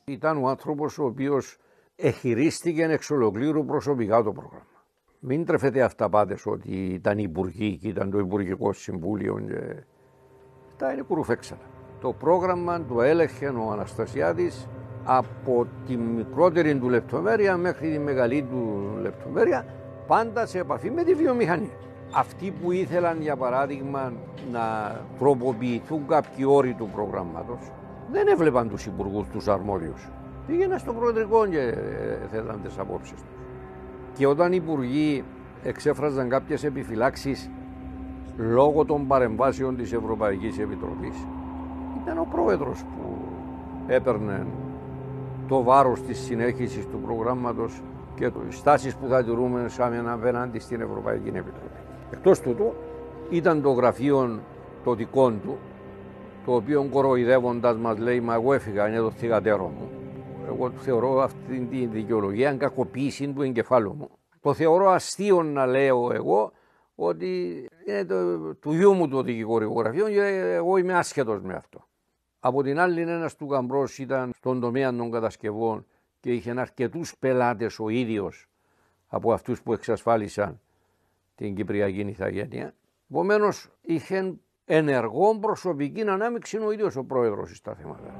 Ήταν ο άνθρωπος ο οποίος εχειρίστηκε εξ ολοκλήρου προσωπικά το πρόγραμμα. Μην τρέφετε αυταπάτες ότι ήταν υπουργοί και ήταν το Υπουργικό Συμβούλιο. Αυτά είναι κουρουφέξατα. Το πρόγραμμα το έλεγχε ο Αναστασιάδης από τη μικρότερη του λεπτομέρεια μέχρι τη μεγαλύτερη του λεπτομέρεια, πάντα σε επαφή με τη βιομηχανία. Αυτοί που ήθελαν, για παράδειγμα, να τροποποιηθούν κάποιοι όροι του προγράμματος, δεν έβλεπαν τους υπουργούς, τους αρμόδιους. Πήγαιναν στο Προεδρικό και θέλαν τις απόψεις τους. Και όταν οι υπουργοί εξέφραζαν κάποιες επιφυλάξεις λόγω των παρεμβάσεων της Ευρωπαϊκής Επιτροπής, ήταν ο πρόεδρος που έπαιρνε το βάρος της συνέχισης του προγράμματος και τις στάσεις που θα τηρούμε σαν απέναντι στην Ευρωπαϊκή Επιτροπή. Εκτός τούτου ήταν το γραφείο το δικό του, το οποίο κοροϊδεύοντας μας λέει «Μα εγώ έφυγα, είναι το θυγατέρο μου». Εγώ θεωρώ αυτή τη δικαιολογία κακοποίηση του εγκεφάλου μου. Το θεωρώ αστείο να λέω εγώ ότι είναι του γιού μου το δικηγορικό γραφείο και εγώ είμαι άσχετος με αυτό. Από την άλλη, ένας του Γαμπρός ήταν στον τομέα των κατασκευών και είχε αρκετούς πελάτες ο ίδιος από αυτούς που εξασφάλισαν την Κυπριακή Ηθαγένεια. Επομένως, είχε ενεργό προσωπική ανάμειξη ο ίδιος ο πρόεδρος στα θέματα.